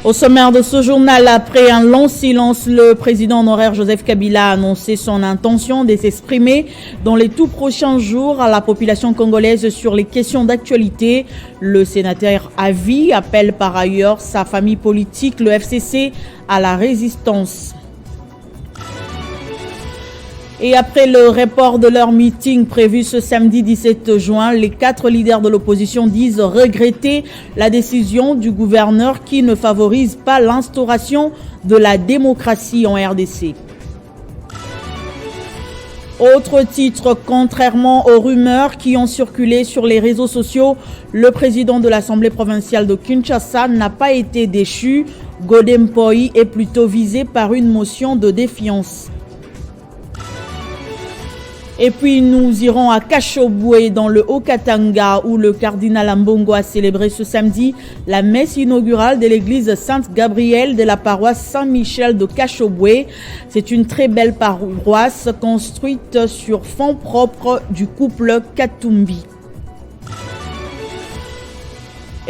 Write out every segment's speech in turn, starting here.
Au sommaire de ce journal, après un long silence, le président honoraire Joseph Kabila a annoncé son intention de s'exprimer dans les tout prochains jours à la population congolaise sur les questions d'actualité. Le sénateur Avi appelle par ailleurs sa famille politique, le FCC, à la résistance. Et après le report de leur meeting prévu ce samedi 17 juin, les 4 leaders de l'opposition disent regretter la décision du gouverneur qui ne favorise pas l'instauration de la démocratie en RDC. Autre titre, contrairement aux rumeurs qui ont circulé sur les réseaux sociaux, le président de l'Assemblée provinciale de Kinshasa n'a pas été déchu. Godem Poi est plutôt visé par une motion de défiance. Et puis nous irons à Kashobwe dans le Haut-Katanga où le cardinal Ambongo a célébré ce samedi la messe inaugurale de l'église Sainte-Gabrielle de la paroisse Saint-Michel de Kashobwe. C'est une très belle paroisse construite sur fonds propres du couple Katumbi.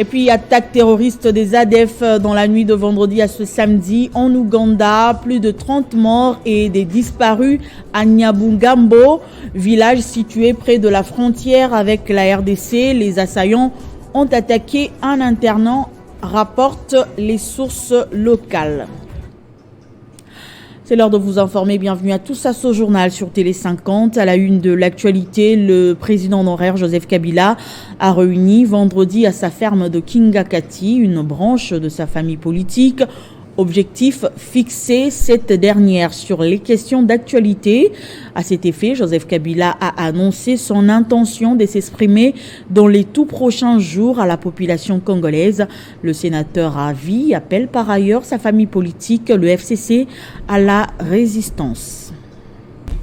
Et puis, attaque terroriste des ADF dans la nuit de vendredi à ce samedi en Ouganda. Plus de 30 morts et des disparus à Nyabungambo, village situé près de la frontière avec la RDC. Les assaillants ont attaqué un internat, rapportent les sources locales. C'est l'heure de vous informer. Bienvenue à tous à ce journal sur Télé 50. À la une de l'actualité, le président honoraire Joseph Kabila a réuni vendredi à sa ferme de Kingakati une branche de sa famille politique. Objectif, fixer cette dernière sur les questions d'actualité. À cet effet, Joseph Kabila a annoncé son intention de s'exprimer dans les tout prochains jours à la population congolaise. Le sénateur Avi appelle par ailleurs sa famille politique, le FCC, à la résistance.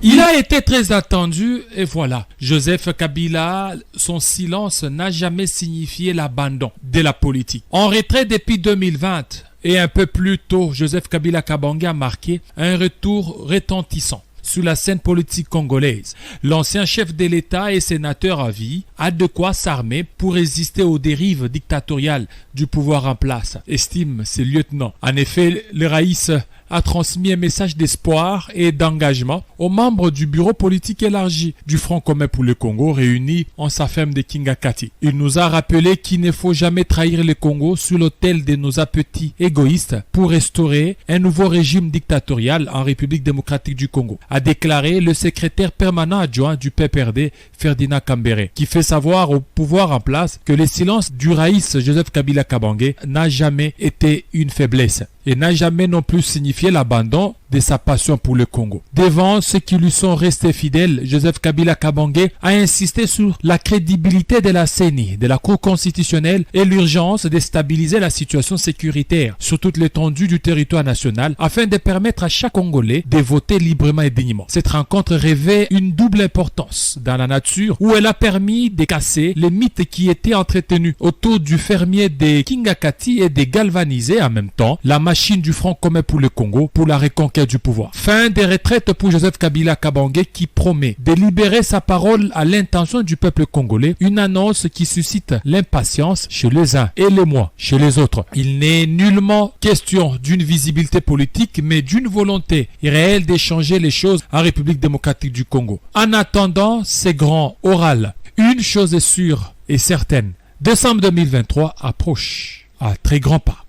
Il a été très attendu et voilà, Joseph Kabila, son silence n'a jamais signifié l'abandon de la politique. En retrait depuis 2020, et un peu plus tôt, Joseph Kabila Kabange a marqué un retour retentissant sur la scène politique congolaise. L'ancien chef de l'État et sénateur à vie a de quoi s'armer pour résister aux dérives dictatoriales du pouvoir en place, estime ses lieutenants. En effet, le Raïs a transmis un message d'espoir et d'engagement aux membres du bureau politique élargi du Front commun pour le Congo réunis en sa ferme de Kingakati. Il nous a rappelé qu'il ne faut jamais trahir le Congo sur l'autel de nos appétits égoïstes pour restaurer un nouveau régime dictatorial en République démocratique du Congo, a déclaré le secrétaire permanent adjoint du PPRD, Ferdinand Kambere, qui fait savoir au pouvoir en place que le silence du Raïs Joseph Kabila Kabange n'a jamais été une faiblesse et n'a jamais non plus signifié l'abandon de sa passion pour le Congo. Devant ceux qui lui sont restés fidèles, Joseph Kabila Kabange a insisté sur la crédibilité de la CENI, de la Cour constitutionnelle et l'urgence de stabiliser la situation sécuritaire sur toute l'étendue du territoire national afin de permettre à chaque Congolais de voter librement et dignement. Cette rencontre revêt une double importance dans la nature où elle a permis de casser les mythes qui étaient entretenus autour du fermier de Kingakati et de galvaniser en même temps la machine du Front commun pour le Congo pour la reconquête du pouvoir. Fin des retraites pour Joseph Kabila Kabange qui promet de libérer sa parole à l'intention du peuple congolais, une annonce qui suscite l'impatience chez les uns et l'émoi chez les autres. Il n'est nullement question d'une visibilité politique mais d'une volonté réelle d'échanger les choses en République démocratique du Congo. En attendant ces grands orales, une chose est sûre et certaine, décembre 2023 approche à très grands pas.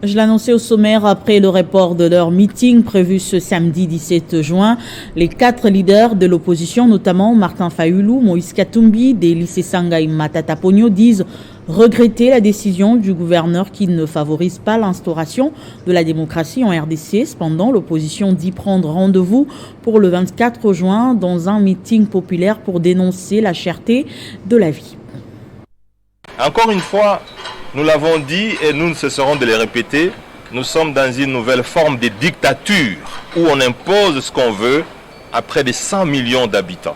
Je l'annonçais au sommaire après le report de leur meeting prévu ce samedi 17 juin. Les 4 leaders de l'opposition, notamment Martin Fayulu, Moïse Katumbi, Délice Sanga et Matata Pogno, disent regretter la décision du gouverneur qui ne favorise pas l'instauration de la démocratie en RDC. Cependant, l'opposition dit prendre rendez-vous pour le 24 juin dans un meeting populaire pour dénoncer la cherté de la vie. Encore une fois, nous l'avons dit et nous ne cesserons de le répéter, nous sommes dans une nouvelle forme de dictature où on impose ce qu'on veut à près de 100 millions d'habitants.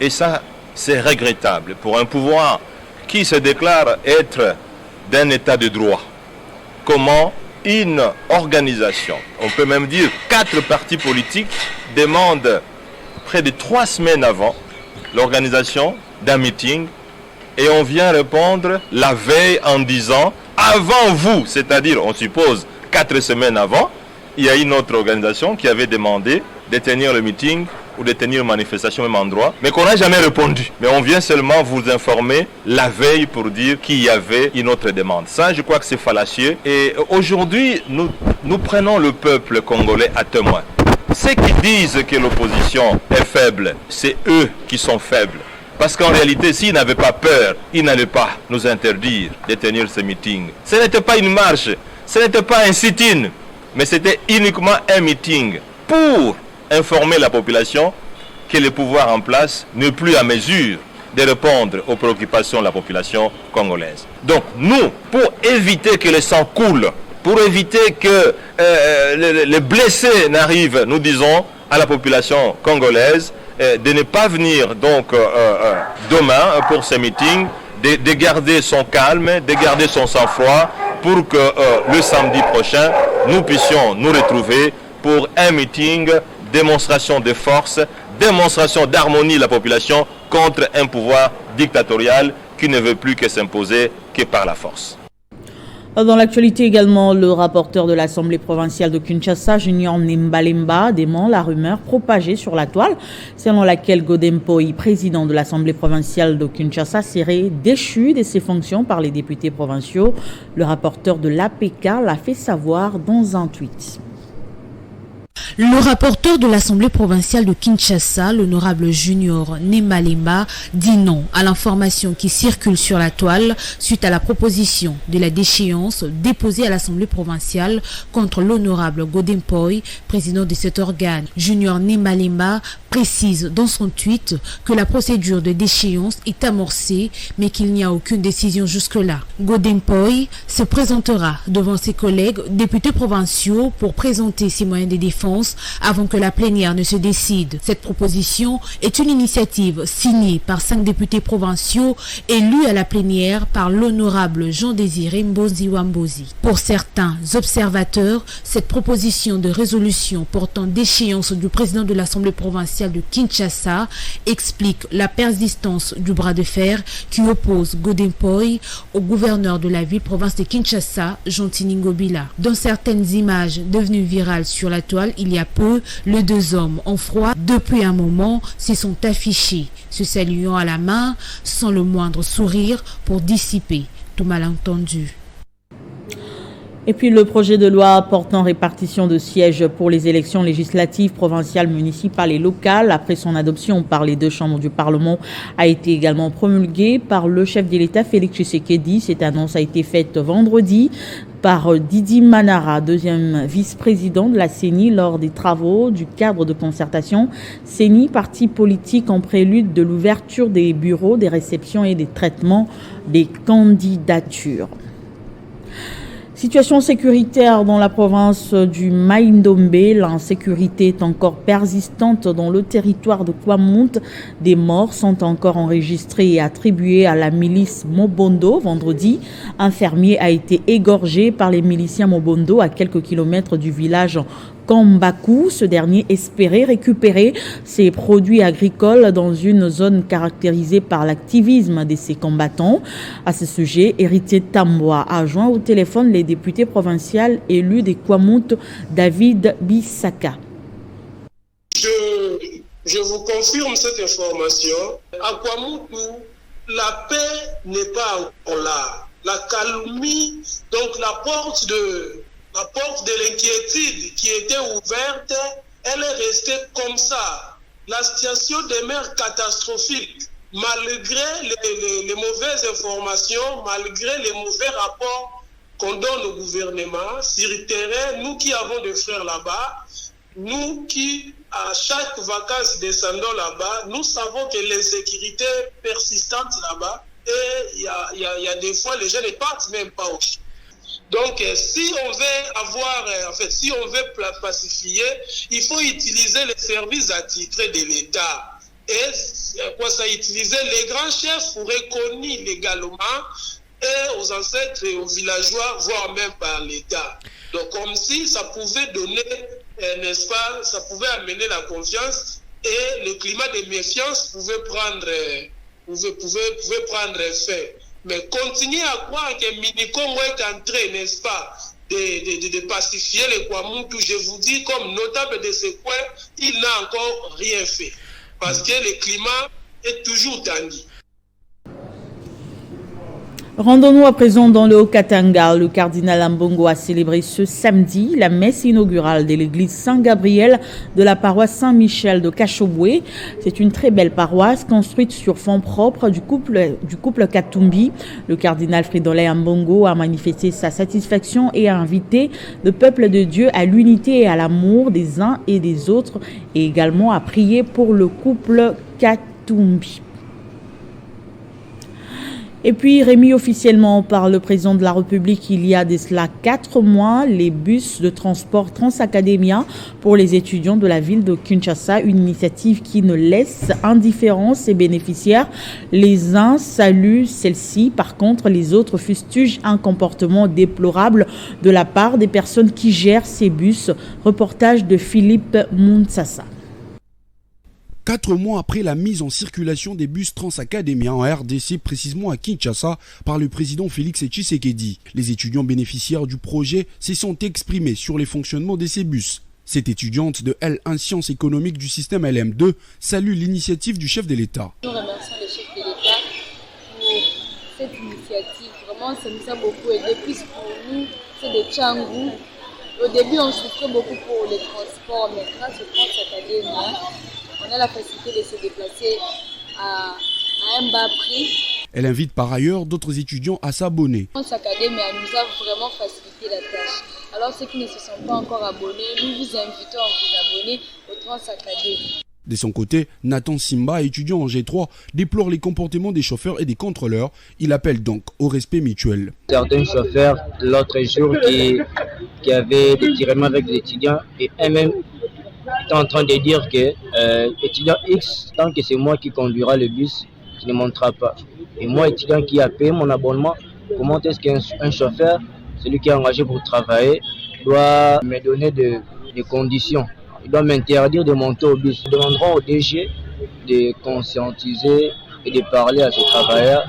Et ça, c'est regrettable pour un pouvoir qui se déclare être d'un état de droit. Comment une organisation, on peut même dire 4 partis politiques, demandent près de 3 semaines avant l'organisation d'un meeting et on vient répondre la veille en disant avant vous, c'est-à-dire, on suppose, 4 semaines avant, il y a une autre organisation qui avait demandé de tenir le meeting ou de tenir une manifestation au même endroit, mais qu'on n'a jamais répondu. Mais on vient seulement vous informer la veille pour dire qu'il y avait une autre demande. Ça, je crois que c'est fallacieux. Et aujourd'hui, nous prenons le peuple congolais à témoin. Ceux qui disent que l'opposition est faible, c'est eux qui sont faibles. Parce qu'en réalité, s'ils n'avaient pas peur, ils n'allaient pas nous interdire de tenir ce meeting. Ce n'était pas une marche, ce n'était pas un sit-in, mais c'était uniquement un meeting pour informer la population que le pouvoir en place n'est plus à mesure de répondre aux préoccupations de la population congolaise. Donc nous, pour éviter que le sang coule, pour éviter que les blessés n'arrivent, nous disons à la population congolaise de ne pas venir donc demain pour ce meeting, de garder son calme, de garder son sang-froid pour que le samedi prochain, nous puissions nous retrouver pour un meeting, démonstration de force, démonstration d'harmonie de la population contre un pouvoir dictatorial qui ne veut plus que s'imposer que par la force. Dans l'actualité également, le rapporteur de l'Assemblée provinciale de Kinshasa, Junior Nembalemba, dément la rumeur propagée sur la toile, selon laquelle Godem Poi, président de l'Assemblée provinciale de Kinshasa, serait déchu de ses fonctions par les députés provinciaux. Le rapporteur de l'APK l'a fait savoir dans un tweet. Le rapporteur de l'Assemblée provinciale de Kinshasa, l'honorable Junior Nembalemba, dit non à l'information qui circule sur la toile suite à la proposition de la déchéance déposée à l'Assemblée provinciale contre l'honorable Godem Poi, président de cet organe. Junior Nembalemba précise dans son tweet que la procédure de déchéance est amorcée mais qu'il n'y a aucune décision jusque-là. Godem Poi se présentera devant ses collègues députés provinciaux pour présenter ses moyens de défense avant que la plénière ne se décide. Cette proposition est une initiative signée par 5 députés provinciaux élus à la plénière par l'honorable Jean-Désiré Mbozi Wambozi. Pour certains observateurs, cette proposition de résolution portant déchéance du président de l'Assemblée provinciale de Kinshasa explique la persistance du bras de fer qui oppose Godem Poi au gouverneur de la ville-province de Kinshasa, Jean-Tini Ngobila. Dans certaines images devenues virales sur la toile, il y a peu, les 2 hommes en froid, depuis un moment, s'y sont affichés, se saluant à la main, sans le moindre sourire pour dissiper tout malentendu. Et puis le projet de loi portant répartition de sièges pour les élections législatives, provinciales, municipales et locales, après son adoption par les 2 chambres du Parlement, a été également promulgué par le chef de l'État Félix Tshisekedi. Cette annonce a été faite vendredi par Didi Manara, 2e vice-président de la CENI, lors des travaux du cadre de concertation CENI, parti politique en prélude de l'ouverture des bureaux, des réceptions et des traitements des candidatures. Situation sécuritaire dans la province du Mai-Ndombe. L'insécurité est encore persistante dans le territoire de Kwamount. Des morts sont encore enregistrés et attribués à la milice Mobondo. Vendredi, un fermier a été égorgé par les miliciens Mobondo à quelques kilomètres du village Kambaku. Ce dernier espérait récupérer ses produits agricoles dans une zone caractérisée par l'activisme de ses combattants. À ce sujet, Héritier Tamboa a joint au téléphone les députés provinciaux élus de Kwamount, David Bissaka. Je vous confirme cette information. À Kwamount, la paix n'est pas encore là. La calmie, donc la porte de l'inquiétude qui était ouverte, elle est restée comme ça. La situation demeure catastrophique. Malgré les mauvaises informations, malgré les mauvais rapports qu'on donne au gouvernement, sur le terrain, nous qui avons des frères là-bas, nous qui, à chaque vacances descendons là-bas, nous savons que l'insécurité est persistante là-bas et il y a des fois les gens ne partent même pas au champ. Donc, si on veut si on veut pacifier, il faut utiliser les services attitrés de l'État. Et utiliser les grands chefs reconnus légalement et aux ancêtres et aux villageois, voire même par l'État. Donc, comme si ça pouvait donner, n'est-ce pas, ça pouvait amener la confiance et le climat de méfiance pouvait prendre fin. Mais continuer à croire que Mini-Congo est en train, n'est-ce pas, de pacifier les Kwamutu, je vous dis, comme notable de ce coin, il n'a encore rien fait. Parce que le climat est toujours tendu. Rendons-nous à présent dans le Haut-Katanga. Le cardinal Ambongo a célébré ce samedi la messe inaugurale de l'église Saint-Gabriel de la paroisse Saint-Michel de Kachobwe. C'est une très belle paroisse construite sur fonds propres du couple Katumbi. Le cardinal Fridolin Ambongo a manifesté sa satisfaction et a invité le peuple de Dieu à l'unité et à l'amour des uns et des autres et également à prier pour le couple Katumbi. Et puis, remis officiellement par le président de la République il y a de cela 4 mois, les bus de transport Transacademia pour les étudiants de la ville de Kinshasa, une initiative qui ne laisse indifférents ses bénéficiaires. Les uns saluent celle-ci, par contre, les autres fustigent un comportement déplorable de la part des personnes qui gèrent ces bus. Reportage de Philippe Mounsassa. 4 mois après la mise en circulation des bus Transacademia en RDC, précisément à Kinshasa, par le président Félix Tshisekedi, les étudiants bénéficiaires du projet se sont exprimés sur les fonctionnements de ces bus. Cette étudiante de L1 Sciences économiques du système LM2 salue l'initiative du chef de l'État. Nous remercions le chef de l'État pour cette initiative. Vraiment, ça nous a beaucoup aidé. Puis pour nous, c'est des Tchangou. Au début, on souffrait beaucoup pour les transports, mais grâce au Transacademia, on a la facilité de se déplacer à un bas prix. Elle invite par ailleurs d'autres étudiants à s'abonner. Transacademia nous a vraiment facilité la tâche. Alors ceux qui ne se sont pas encore abonnés, nous vous invitons à vous abonner au Transacademia. De son côté, Nathan Simba, étudiant en G3, déplore les comportements des chauffeurs et des contrôleurs. Il appelle donc au respect mutuel. Certains chauffeurs, l'autre jour, qui avaient des tiréments avec les étudiants et eux-mêmes étaient en train de dire que étudiant X, tant que c'est moi qui conduira le bus, je ne monterai pas. Et moi, étudiant qui a payé mon abonnement, comment est-ce qu'un chauffeur, celui qui est engagé pour travailler, doit me donner des conditions? Il doit m'interdire de monter au bus. Nous demanderons au DG de conscientiser et de parler à ces travailleurs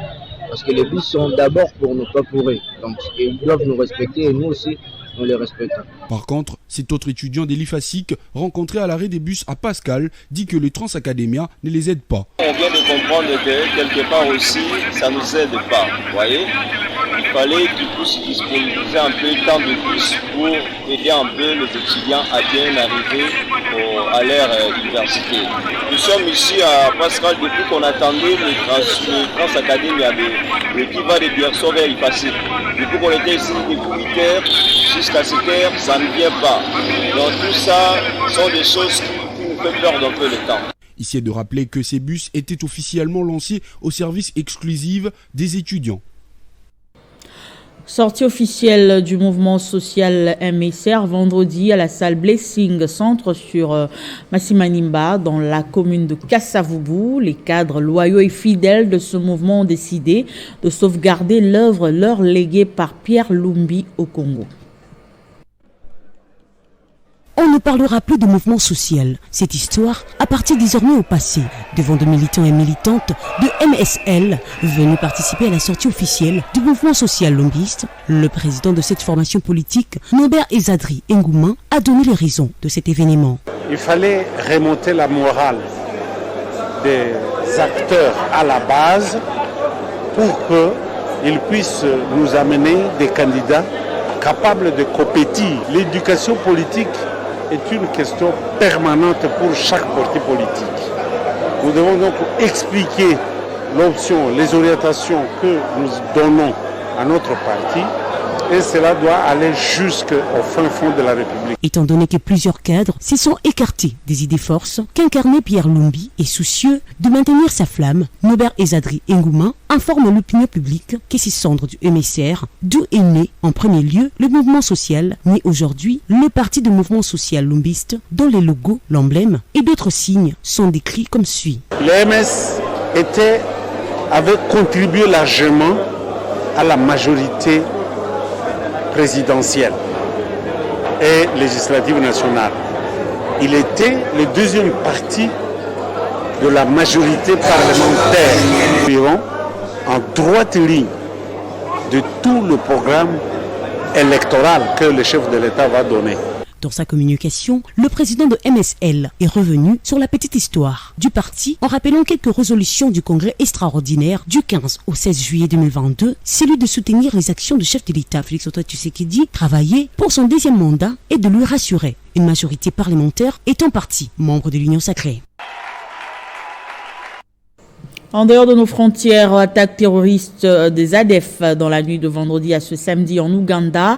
parce que les bus sont d'abord pour nous, pas pour eux. Donc ils doivent nous respecter et nous aussi, nous les respectons. Par contre, cet autre étudiant de l'IFASIC, rencontré à l'arrêt des bus à Pascal, dit que le Transacademia ne les aide pas. On vient de comprendre que quelque part aussi, ça ne nous aide pas, vous voyez. Il fallait qu'ils puissent disponibiliser un peu de temps de bus pour aider un peu les étudiants à bien arriver à leur université. Nous sommes ici à Pascal depuis qu'on attendait le Transacademia, qui va de Bierso vers l'IFASIC. Depuis qu'on était ici depuis 8 heures jusqu'à 7 heures, ça ne vient pas. Donc tout ça sont des choses qui nous font perdre un peu le temps. Ici est de rappeler que ces bus étaient officiellement lancés au service exclusif des étudiants. Sortie officielle du mouvement social MSR vendredi à la salle Blessing Centre sur Massimanimba dans la commune de Kassavubu. Les cadres loyaux et fidèles de ce mouvement ont décidé de sauvegarder l'œuvre leur léguée par Pierre Lumbi au Congo. On ne parlera plus de mouvement social. Cette histoire appartient désormais au passé. Devant de militants et militantes de MSL venus participer à la sortie officielle du mouvement social lombiste, le président de cette formation politique, Norbert Ezadri Ngouma, a donné les raisons de cet événement. Il fallait remonter la morale des acteurs à la base pour qu'ils puissent nous amener des candidats capables de compétir. L'éducation politique est une question permanente pour chaque parti politique. Nous devons donc expliquer l'option, les orientations que nous donnons à notre parti et cela doit aller jusqu'au fin fond de la République. Étant donné que plusieurs cadres se sont écartés des idées forces qu'incarnait Pierre Lumbi et soucieux de maintenir sa flamme, Norbert Ezadri Ngouma informe l'opinion publique que ces cendres du MSR, d'où est né en premier lieu le mouvement social, mais aujourd'hui le parti de mouvement social lombiste, dont les logos, l'emblème et d'autres signes sont décrits comme suit. Le MS avait contribué largement à la majorité présidentielle et législative nationale. Il était le deuxième parti de la majorité parlementaire. En droite ligne de tout le programme électoral que le chef de l'État va donner. Dans sa communication, le président de MSL est revenu sur la petite histoire du parti en rappelant quelques résolutions du congrès extraordinaire du 15 au 16 juillet 2022, celui de soutenir les actions du chef de l'État Félix Antoine Tshisekedi, travailler pour son deuxième mandat et de lui rassurer une majorité parlementaire étant parti membre de l'Union sacrée. En dehors de nos frontières, attaque terroriste des ADF dans la nuit de vendredi à ce samedi en Ouganda.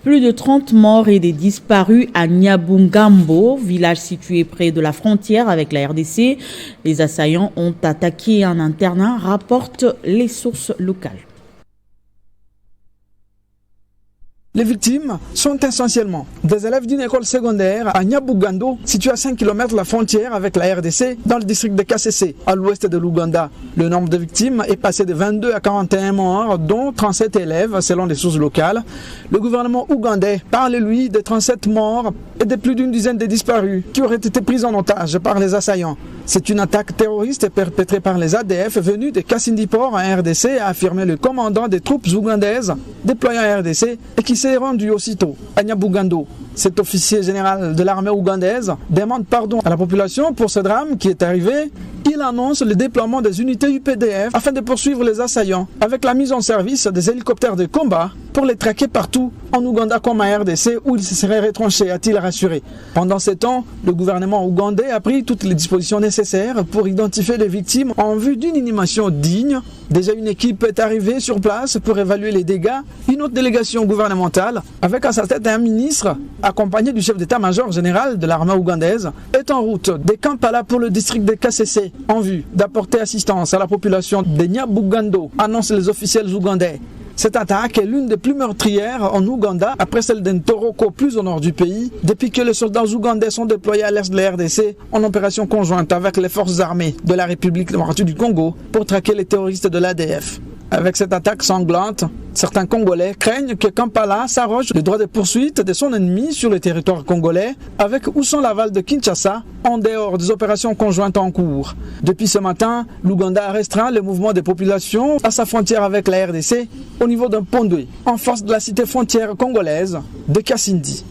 Plus de 30 morts et des disparus à Nyabungambo, village situé près de la frontière avec la RDC. Les assaillants ont attaqué un internat, rapportent les sources locales. Les victimes sont essentiellement des élèves d'une école secondaire à Nyabugando, située à 5 km de la frontière avec la RDC, dans le district de Kasese, à l'ouest de l'Ouganda. Le nombre de victimes est passé de 22 à 41 morts, dont 37 élèves, selon les sources locales. Le gouvernement ougandais parle, lui, de 37 morts et de plus d'une dizaine de disparus qui auraient été pris en otage par les assaillants. C'est une attaque terroriste perpétrée par les ADF venus de Kassindipor en RDC, a affirmé le commandant des troupes ougandaises déployées en RDC et qui s'est rendu aussitôt à Nyabugando. Cet officier général de l'armée ougandaise demande pardon à la population pour ce drame qui est arrivé. Il annonce le déploiement des unités UPDF afin de poursuivre les assaillants avec la mise en service des hélicoptères de combat pour les traquer partout en Ouganda comme en RDC où ils se seraient retranchés, a-t-il rassuré. Pendant ce temps, le gouvernement ougandais a pris toutes les dispositions nécessaires pour identifier les victimes en vue d'une inhumation digne. Déjà une équipe est arrivée sur place pour évaluer les dégâts. Une autre délégation gouvernementale, avec à sa tête un ministre, accompagné du chef d'état-major général de l'armée ougandaise, est en route de Kampala pour le district de Kasese en vue d'apporter assistance à la population de Nyabugando, annoncent les officiels ougandais. Cette attaque est l'une des plus meurtrières en Ouganda, après celle d'Ntoroko, plus au nord du pays, depuis que les soldats ougandais sont déployés à l'est de la RDC en opération conjointe avec les forces armées de la République démocratique du Congo pour traquer les terroristes de l'ADF. Avec cette attaque sanglante, certains Congolais craignent que Kampala s'arroge le droit de poursuite de son ennemi sur le territoire congolais, avec ou sans l'aval de Kinshasa, en dehors des opérations conjointes en cours. Depuis ce matin, l'Ouganda a restreint le mouvement des populations à sa frontière avec la RDC au niveau d'un pont d'Oué, en face de la cité frontière congolaise de Kassindi.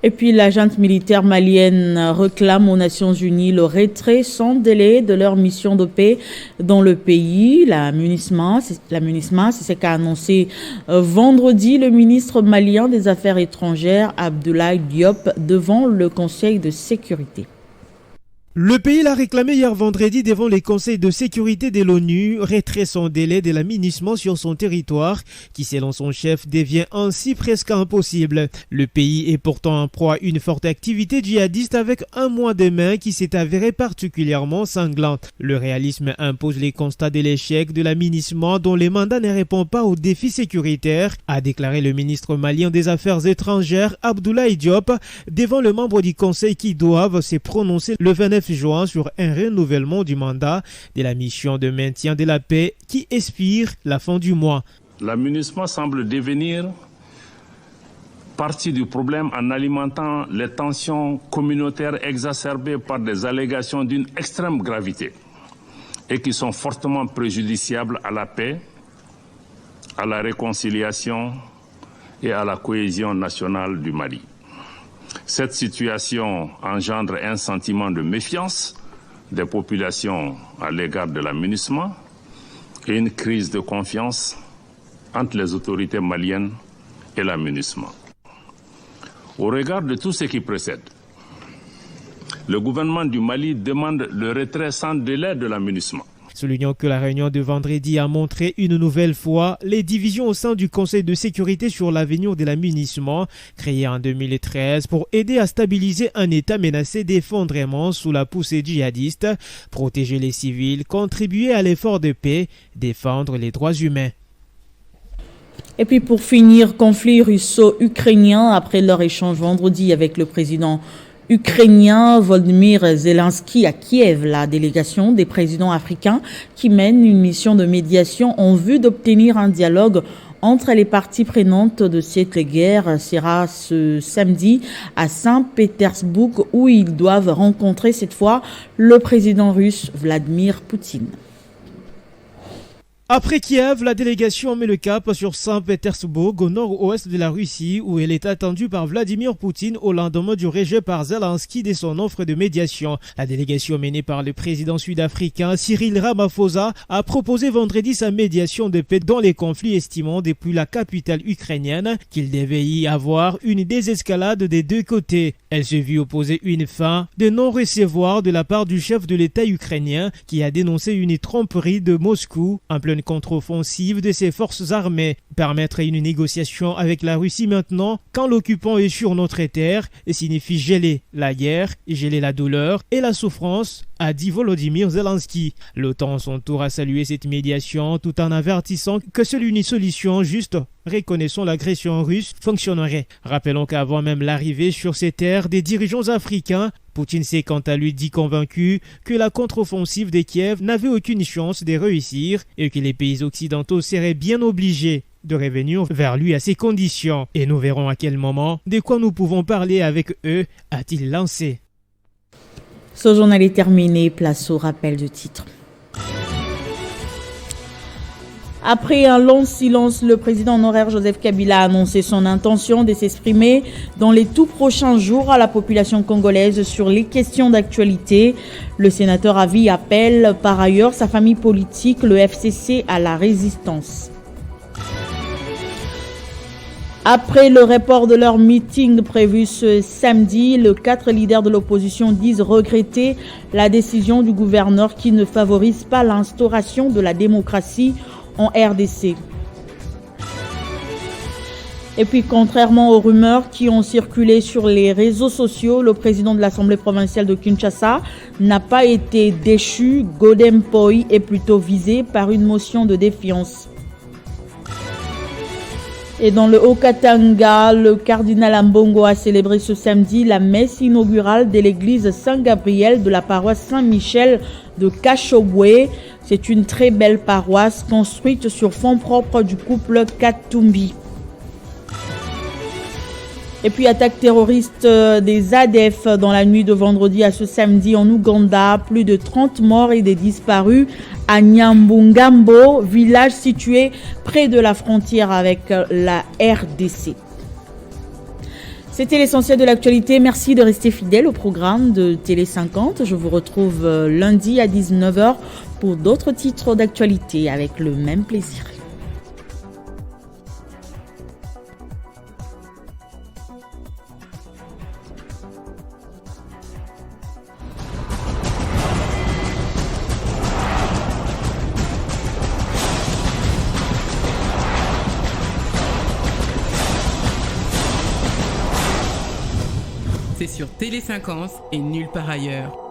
Et puis la junte militaire malienne réclame aux Nations Unies le retrait sans délai de leur mission de paix dans le pays. La MINUSMA, c'est ce qu'a annoncé vendredi le ministre malien des Affaires étrangères Abdoulaye Diop devant le Conseil de sécurité. Le pays l'a réclamé hier vendredi devant les conseils de sécurité de l'ONU, retrait sans délai de la MINUSMA sur son territoire, qui selon son chef devient ainsi presque impossible. Le pays est pourtant en proie à une forte activité djihadiste avec un mois de mai qui s'est avéré particulièrement sanglant. Le réalisme impose les constats de l'échec de la MINUSMA dont les mandats ne répondent pas aux défis sécuritaires, a déclaré le ministre malien des Affaires étrangères Abdoulaye Diop devant le membre du conseil qui doivent se prononcer le 29 juin sur un renouvellement du mandat de la mission de maintien de la paix qui expire la fin du mois. La MINUSMA semble devenir partie du problème en alimentant les tensions communautaires exacerbées par des allégations d'une extrême gravité et qui sont fortement préjudiciables à la paix, à la réconciliation et à la cohésion nationale du Mali. Cette situation engendre un sentiment de méfiance des populations à l'égard de la MINUSMA et une crise de confiance entre les autorités maliennes et la MINUSMA. Au regard de tout ce qui précède, le gouvernement du Mali demande le retrait sans délai de la MINUSMA. Soulignant que la réunion de vendredi a montré une nouvelle fois les divisions au sein du Conseil de sécurité sur l'avenir de la MINUSMA, créé en 2013 pour aider à stabiliser un État menacé d'effondrement sous la poussée djihadiste, protéger les civils, contribuer à l'effort de paix, défendre les droits humains. Et puis pour finir, conflit russo-ukrainien après leur échange vendredi avec le président ukrainien Volodymyr Zelensky à Kiev, la délégation des présidents africains qui mène une mission de médiation en vue d'obtenir un dialogue entre les parties prenantes de cette guerre sera ce samedi à Saint-Pétersbourg où ils doivent rencontrer cette fois le président russe Vladimir Poutine. Après Kiev, la délégation met le cap sur Saint-Pétersbourg, au nord-ouest de la Russie, où elle est attendue par Vladimir Poutine au lendemain du rejet par Zelensky de son offre de médiation. La délégation menée par le président sud-africain Cyril Ramaphosa a proposé vendredi sa médiation de paix dans les conflits, estimant depuis la capitale ukrainienne qu'il devait y avoir une désescalade des deux côtés. Elle se vit opposer une fin de non-recevoir de la part du chef de l'État ukrainien qui a dénoncé une tromperie de Moscou en pleine contre-offensive de ses forces armées. Permettre une négociation avec la Russie maintenant, quand l'occupant est sur notre terre, signifie geler la guerre, geler la douleur et la souffrance, a dit Volodymyr Zelensky. L'OTAN, à son tour, a salué cette médiation tout en avertissant que seule une solution juste, reconnaissant l'agression russe, fonctionnerait. Rappelons qu'avant même l'arrivée sur ces terres des dirigeants africains, Poutine s'est quant à lui dit convaincu que la contre-offensive de Kiev n'avait aucune chance de réussir et que les pays occidentaux seraient bien obligés de revenir vers lui à ces conditions. Et nous verrons à quel moment, de quoi nous pouvons parler avec eux, a-t-il lancé. Ce journal est terminé, place au rappel de titres. Après un long silence, le président honoraire Joseph Kabila a annoncé son intention de s'exprimer dans les tout prochains jours à la population congolaise sur les questions d'actualité. Le sénateur Avi appelle par ailleurs sa famille politique, le FCC, à la résistance. Après le report de leur meeting prévu ce samedi, les 4 leaders de l'opposition disent regretter la décision du gouverneur qui ne favorise pas l'instauration de la démocratie en RDC. Et puis, contrairement aux rumeurs qui ont circulé sur les réseaux sociaux, le président de l'Assemblée provinciale de Kinshasa n'a pas été déchu. Godem Poi est plutôt visé par une motion de défiance. Et dans le Haut-Katanga, le cardinal Ambongo a célébré ce samedi la messe inaugurale de l'église Saint-Gabriel de la paroisse Saint-Michel de Kachobwe. C'est une très belle paroisse construite sur fonds propres du couple Katumbi. Et puis, attaque terroriste des ADF dans la nuit de vendredi à ce samedi en Ouganda. Plus de 30 morts et des disparus à Nyambungambo, village situé près de la frontière avec la RDC. C'était l'essentiel de l'actualité. Merci de rester fidèle au programme de Télé 50. Je vous retrouve lundi à 19h pour d'autres titres d'actualité avec le même plaisir. C'est sur Télé 50 et nulle part ailleurs.